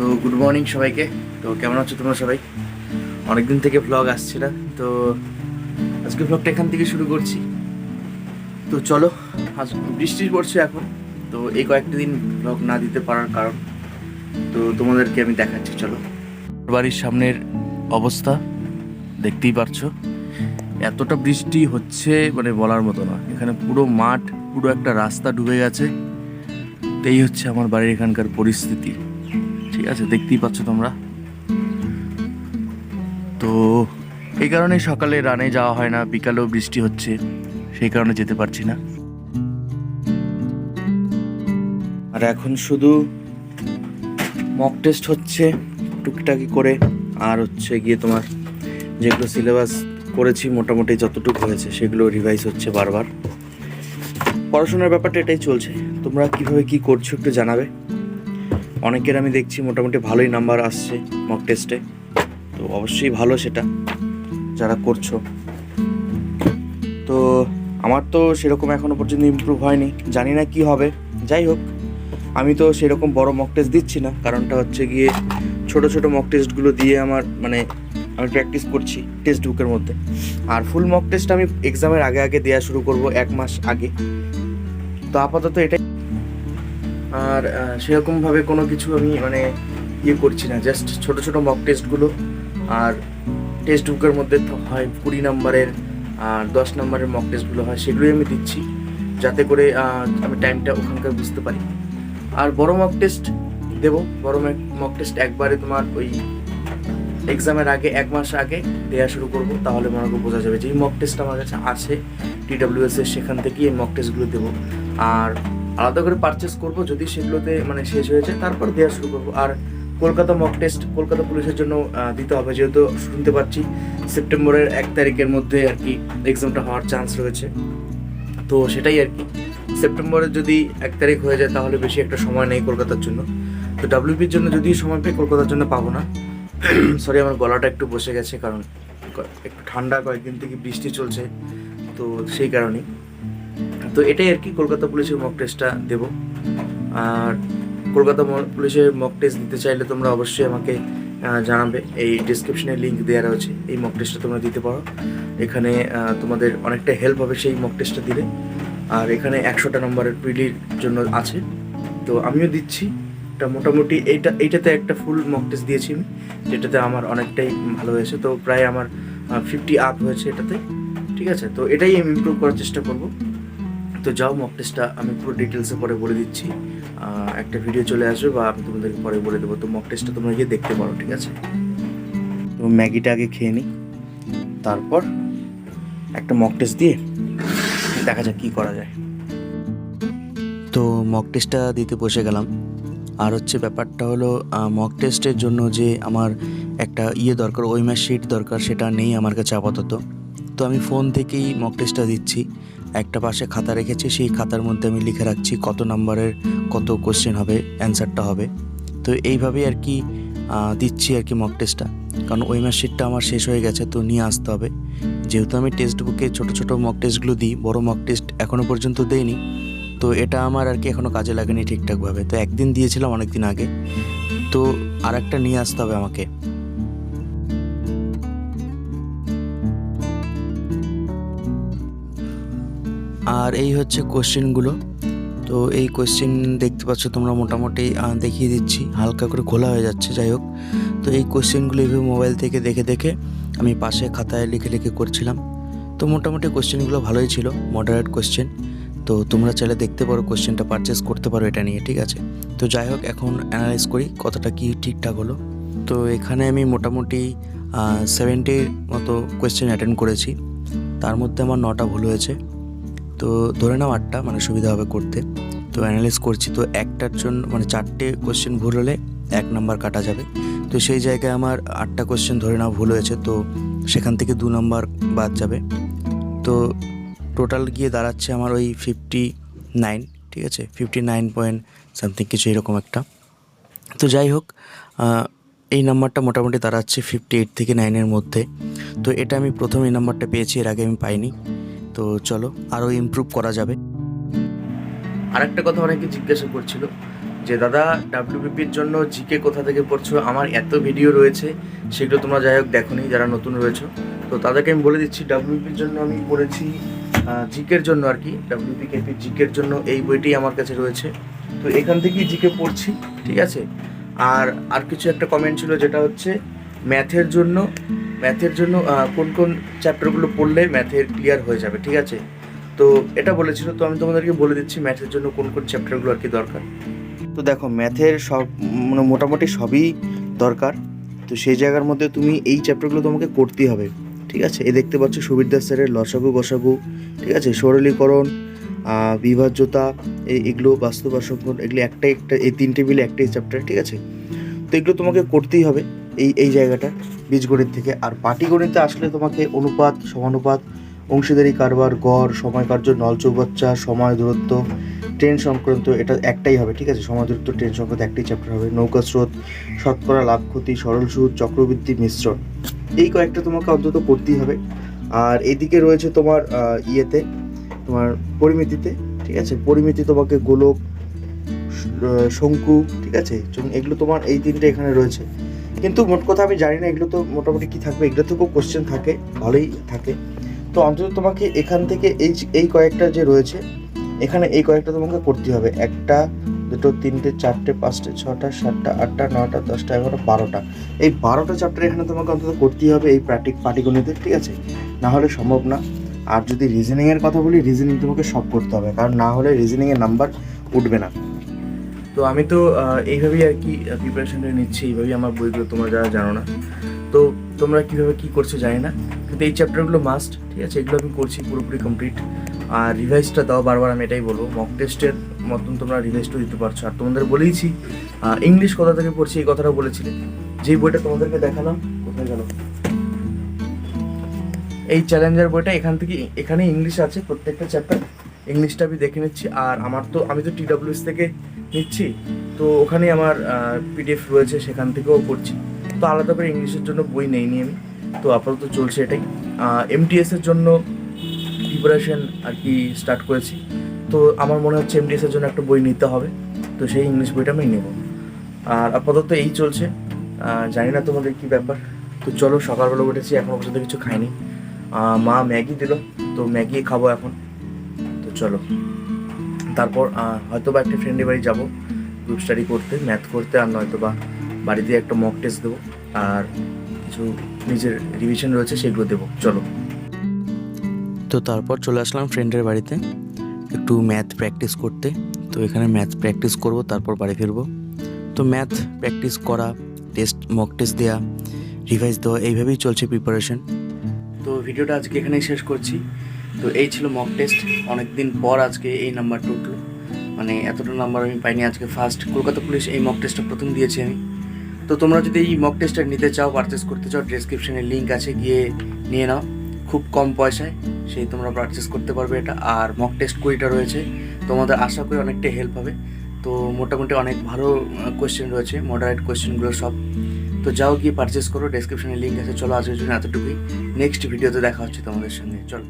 তো good morning সবাইকে। তো কেমন আছো তোমরা সবাই? অনেকদিন থেকে ব্লগ আসছে না, তো আজকে ব্লগটা এখান থেকে শুরু করছি। তো চলো, আজ বৃষ্টি পড়ছে এখন, তো এই কয়েকটা দিন ব্লগ না দিতে পারার কারণ তো তোমাদেরকে আমি দেখাচ্ছি। চলো, বাড়ির সামনের অবস্থা দেখতেই পারছো, এতটা বৃষ্টি হচ্ছে মানে বলার মতো না। এখানে পুরো মাঠ, পুরো একটা রাস্তা ডুবে গেছে। তো এই হচ্ছে আমার বাড়ির এখানকার পরিস্থিতি, ঠিক আছে, দেখতেই পাচ্ছ তোমরা। তো এই কারণে সকালে রানে যাওয়া হয় না, বিকালেও বৃষ্টি হচ্ছে, সেই কারণে যেতে পারছি না। আর এখন শুধু মক টেস্ট হচ্ছে টুকিটাকি করে, আর হচ্ছে গিয়ে তোমার যেগুলো সিলেবাস করেছি মোটামুটি যতটুকু হয়েছে সেগুলো রিভাইজ হচ্ছে বারবার। পড়াশোনার ব্যাপারটা এটাই চলছে। তোমরা কিভাবে কি করছো একটু জানাবে। অনেকের আমি দেখছি মোটামুটি ভালোই নাম্বার আসছে মক টেস্টে, তো অবশ্যই ভালো সেটা যারা করছো। তো আমার তো সেরকম এখনো পর্যন্ত ইমপ্রুভ হয়নি, জানি না কি হবে। যাই হোক, আমি তো সেরকম বড় মক টেস্ট দিচ্ছি না, কারণটা হচ্ছে গিয়ে ছোট ছোট মক টেস্টগুলো দিয়ে আমার মানে আমি প্র্যাকটিস করছি টেক্সট বুকের মধ্যে। আর ফুল মক টেস্ট আমি এক্সামের আগে আগে দেওয়া শুরু করব, 1 মাস আগে। তো আপাতত এটাই। আর সেরকমভাবে কোনো কিছু আমি মানে ইয়ে করছি না, জাস্ট ছোট ছোট মক টেস্টগুলো। আর টেক্সট বুকের মধ্যে তো হয় 20 নম্বরের আর 10 নম্বরের মক টেস্টগুলো হয়, সেগুলোই আমি দিচ্ছি যাতে করে আমি টাইমটা ওখানকার বুঝতে পারি। আর বড় মক টেস্ট দেবো, বড় মক টেস্ট একবারে তোমার ওই এক্সামের আগে 1 মাস আগে দেওয়া শুরু করব, তাহলে মনে করো বোঝা যাবে যে এই মক টেস্ট আমার কাছে আছে TWS এর, সেখান থেকেই এই মক টেস্টগুলো দেবো। আর আলাদা করে পারচেস করব যদি সেগুলোতে মানে শেষ হয়ে যায়, তারপর দেওয়া শুরু করব। আর কলকাতা মক টেস্ট কলকাতা পুলিশের জন্য দিতে হবে, যেহেতু শুনতে পাচ্ছি সেপ্টেম্বরের 1 তারিখের মধ্যে আর কি এক্সামটা হওয়ার চান্স রয়েছে। তো সেটাই আর কি, সেপ্টেম্বরের যদি 1 তারিখ হয়ে যায় তাহলে বেশি একটা সময় নেই কলকাতার জন্য। তো WPর জন্য যদি সময় পাই, কলকাতার জন্য পাবো না। সরি, আমার গলাটা একটু বসে গেছে, কারণ একটু ঠান্ডা, কয়েকদিন থেকে বৃষ্টি চলছে, তো সেই কারণেই। তো এটাই আর কি, কলকাতা পুলিশের মক টেস্টটা দেবো। আর কলকাতা পুলিশের মক টেস্ট দিতে চাইলে তোমরা অবশ্যই আমাকে জানাবে, এই ডিসক্রিপশনে লিঙ্ক দেওয়া রয়েছে, এই মক টেস্টটা তোমরা দিতে পারো। এখানে তোমাদের অনেকটা হেল্প হবে সেই মক টেস্টটা দিলে। আর এখানে 100টা নম্বরের প্রিলির জন্য আছে, তো আমিও দিচ্ছি। এটা মোটামুটি এইটাতে একটা ফুল মক টেস্ট দিয়েছি আমি, যেটাতে আমার অনেকটাই ভালো হয়েছে। তো প্রায় আমার 50 আপ হয়েছে এটাতে, ঠিক আছে। তো এটাই আমি ইমপ্রুভ করার চেষ্টা করব। তো যাও, মক টেস্টটা আমি পুরো ডিটেলসে পরে বলে দিচ্ছি, একটা ভিডিও চলে আসবে বা আমি তোমাদেরকে পরে বলে দেবো। তো মক টেস্টটা তোমরা গিয়ে দেখতে পারো, ঠিক আছে। তো ম্যাগিটা আগে খেয়ে নিই, তারপর একটা মক টেস্ট দিয়ে দেখা যাক কী করা যায়। তো মক টেস্টটা দিতে বসে গেলাম। আর হচ্ছে ব্যাপারটা হলো, মক টেস্টের জন্য যে আমার একটা দরকার, ওএমআর শিট দরকার, সেটা নেই আমার কাছে আপাতত। তো আমি ফোন থেকেই মক টেস্টটা দিচ্ছি। একটা পাশে খাতা রেখেছি, সেই খাতার মধ্যে আমি লিখে রাখছি কত নাম্বারের কত কোশ্চেন হবে, অ্যান্সারটা হবে। তো এইভাবেই আর কি দিচ্ছি আর কি মক টেস্টটা, কারণ ওএমআর শিটটা আমার শেষ হয়ে গেছে, তো নিয়ে আসতে হবে। যেহেতু আমি টেক্সট বুকে ছোটো ছোটো মক টেস্টগুলো দিই, বড় মক টেস্ট এখনও পর্যন্ত দেইনি, তো এটা আমার আর কি এখনও কাজে লাগেনি ঠিকঠাকভাবে। তো একদিন দিয়েছিলাম অনেক দিন আগে, তো আর একটা নিয়ে আসতে হবে আমাকে। আর এই হচ্ছে কোশ্চেনগুলো। তো এই কোশ্চেন দেখতে পাচ্ছ তোমরা, মোটামুটি দেখিয়ে দিচ্ছি, হালকা করে খোলা হয়ে যাচ্ছে। যাই হোক, তো এই কোশ্চেনগুলো এইভাবে মোবাইল থেকে দেখে দেখে আমি পাশে খাতায় লিখে লিখে করছিলাম। তো মোটামুটি কোশ্চেনগুলো ভালোই ছিল, মডারেট কোশ্চেন। তো তোমরা চাইলে দেখতে পারো, কোশ্চেনটা পারচেস করতে পারো এটা নিয়ে, ঠিক আছে। তো যাই হোক, এখন অ্যানালাইজ করি কতটা কি ঠিকঠাক হলো। তো এখানে আমি মোটামুটি 70 মতো কোশ্চেন অ্যাটেন্ড করেছি, তার মধ্যে আমার 9টা ভুল হয়েছে। তো ধরে নাও 8টা, মানে সুবিধা হবে করতে। তো অ্যানালাইজ করছি, তো একটার জন্য মানে 4টে কোশ্চেন ভুল হলে 1 নাম্বার কাটা যাবে। তো সেই জায়গায় আমার 8টা কোশ্চেন ধরে নাও ভুল হয়েছে, তো সেখান থেকে 2 নাম্বার বাদ যাবে। তো টোটাল গিয়ে দাঁড়াচ্ছে আমার ওই 59, ঠিক আছে, 59 পয়েন্ট সামথিং কিছু এরকম একটা। তো যাই হোক, এই নাম্বারটা মোটামুটি দাঁড়াচ্ছে 58 থেকে 9-এর মধ্যে। তো এটা আমি প্রথম এই নাম্বারটা পেয়েছি, এর আগে আমি পাইনি। তো চলো, আরও ইমপ্রুভ করা যাবে। আরেকটা কথা অনেকে জিজ্ঞাসা করছিল যে দাদা ডাব্লিউবিপির জন্য জিকে কোথা থেকে পড়ছো, আমার এত ভিডিও রয়েছে, সেগুলো তোমরা যাই হোক দেখোনি যারা নতুন রয়েছো। তো তাদেরকে আমি বলে দিচ্ছি, ডাব্লিউবিপির জন্য আমি পড়েছি জিকের জন্য আর কি, ডাব্লিউবিকেপি জিকের জন্য এই বইটি আমার কাছে রয়েছে। তো এখান থেকেই জিকে পড়ছি, ঠিক আছে। আর কিছু একটা কমেন্ট ছিল, যেটা হচ্ছে ম্যাথের জন্য কোন কোন চ্যাপ্টারগুলো পড়লে ম্যাথের ক্লিয়ার হয়ে যাবে, ঠিক আছে। তো এটা বলেছিল, তো আমি তোমাদেরকে বলে দিচ্ছি ম্যাথের জন্য কোন কোন চ্যাপ্টারগুলো আর কি দরকার। তো দেখো, ম্যাথের সব মানে মোটামুটি সবই দরকার। তো সেই জায়গার মধ্যে তুমি এই চ্যাপ্টারগুলো তোমাকে করতেই হবে, ঠিক আছে। এই দেখতে পাচ্ছ সুবীর দাস স্যারের লসাগু গসাগু, ঠিক আছে, সরলীকরণ, বিভাজ্যতা, এগুলো বাস্তব আসংখ্য, এগুলো একটা এই তিনটে মিলে একটাই চ্যাপ্টার, ঠিক আছে। তো এগুলো তোমাকে করতেই হবে এই জায়গাটা বীজগণিত থেকে। আর পাটিগণিতে আসলে তোমাকে অনুপাত, সমানুপাত, অংশীদারি কারবার, গড়, সময় কার্য, নল চৌবাচ্চা, সময় দূরত্ব, ট্রেন সংক্রান্ত, এটা একটাই হবে, ঠিক আছে। সময় দূরত্ব, ট্রেন সংক্রান্ত একটাই চ্যাপ্টার হবে। নৌকা স্রোত, শতকরা, লাভ ক্ষতি, সরল সুদ, চক্রবৃদ্ধি, মিশ্রণ, এই কয়েকটা তোমাকে অন্তত করতেই হবে। আর এদিকে রয়েছে তোমার তোমার পরিমিতিতে, ঠিক আছে। পরিমিতি তোমাকে গোলক, শঙ্কু, ঠিক আছে, এগুলো তোমার এই তিনটে এখানে রয়েছে। কিন্তু মোট কথা আমি জানি না এগুলো তো মোটামুটি কী থাকবে, এগুলো থেকেও কোশ্চেন থাকে, ভালোই থাকে। তো অন্তত তোমাকে এখান থেকে এই কয়েকটা যে রয়েছে এখানে, এই কয়েকটা তোমাকে করতে হবে। 1, 2, 3, 4, 5, 6, 7, 8, 9, 10, 11, 12টা, এই 12টা চ্যাপ্টার এখানে তোমাকে অন্তত করতেই হবে এই পাটিগণিতে, ঠিক আছে। না হলে সম্ভব না। আর যদি রিজনিংয়ের কথা বলি, রিজনিং তোমাকে সব করতে হবে, কারণ না হলে রিজনিংয়ের নাম্বার উঠবে না। তো আমি তো এইভাবেই আর কি প্রিপারেশনটা নিচ্ছি, এইভাবেই আমার বইগুলো তোমরা যারা জানো না, তো তোমরা কীভাবে কী করছো জানি না, কিন্তু এই চ্যাপ্টারগুলো মাস্ট, ঠিক আছে। এগুলো আমি করছি পুরোপুরি কমপ্লিট। আর রিভাইজটা দাও, বারবার আমি এটাই বলবো, মক টেস্টের মতন তোমরা রিভাইজটাও দিতে পারছো। আর তোমাদের বলেইছি ইংলিশ কোথা থেকে পড়ছি, এই কথাটা বলেছিলে। যেই বইটা তোমাদেরকে দেখালাম, কোথায় গেল এই চ্যালেঞ্জার বইটা, এখানে ইংলিশ আছে প্রত্যেকটা চ্যাপ্টার, ইংলিশটা আমি দেখে নিচ্ছি। আর আমি তো TWS থেকে নিচ্ছি, তো ওখানেই আমার PDF রয়েছে, সেখান থেকেও পড়ছি। তো আলাদা করে ইংলিশের জন্য বই নেইনি আমি, তো আপাতত চলছে এটাই। MTS এর জন্য প্রিপারেশন আর কি স্টার্ট করেছি, তো আমার মনে হচ্ছে MTS এর জন্য একটা বই নিতে হবে, তো সেই ইংলিশ বইটা আমি নেব। আর আপাতত এই চলছে, জানি না তোমাদের কী ব্যাপার। তো চলো, সকালবেলা উঠেছি, এখনও পর্যন্ত কিছু খাইনি। মা ম্যাগি দিল, তো ম্যাগি খাবো এখন। তো চলো, তারপর হয়তো বা একটা ফ্রেন্ডের বাড়ি যাবো গ্রুপ স্টাডি করতে, ম্যাথ করতে, আর নয়তো বা বাড়িতে একটা মক টেস্ট দেবো, আর কিছু নিজের রিভিশন রয়েছে সেগুলো দেবো। চলো, তো তারপর চলে আসলাম ফ্রেন্ডের বাড়িতে একটু ম্যাথ প্র্যাকটিস করতে। তো এখানে ম্যাথ প্র্যাকটিস করব, তারপর বাড়ি ফিরবো। তো ম্যাথ প্র্যাকটিস করা, মক টেস্ট দেওয়া, রিভাইজ দেওয়া, এইভাবেই চলছে প্রিপারেশন। তো ভিডিওটা আজকে এখানেই শেষ করছি। তো এই ছিল মক টেস্ট, অনেক দিন পর আজকে এই নাম্বারটা উঠলো, মানে এতটা নাম্বার আমি পাইনি আজকে ফার্স্ট। কলকাতা পুলিশ এই মক টেস্টটা প্রথম দিয়েছি আমি। তো তোমরা যদি এই মক টেস্টটা নিতে চাও, পারচেস করতে চাও, ডেসক্রিপশনে লিঙ্ক আছে, গিয়ে নিয়ে নাও, খুব কম পয়সায় সেই তোমরা পারচেস করতে পারবে এটা। আর মক টেস্ট 20টা রয়েছে, তোমাদের আশা করি অনেকটাই হেল্প হবে। তো মোটামুটি অনেক ভালো কোয়েশ্চেন রয়েছে, মডারেট কোয়েশ্চেনগুলো সব। তো যাও, গিয়ে পারচেস করো, ডেসক্রিপশনে লিঙ্ক আছে। চলো, আজকের জন্য এতটুকুই, নেক্সট ভিডিওতে দেখা হচ্ছে তোমাদের সঙ্গে, চলো।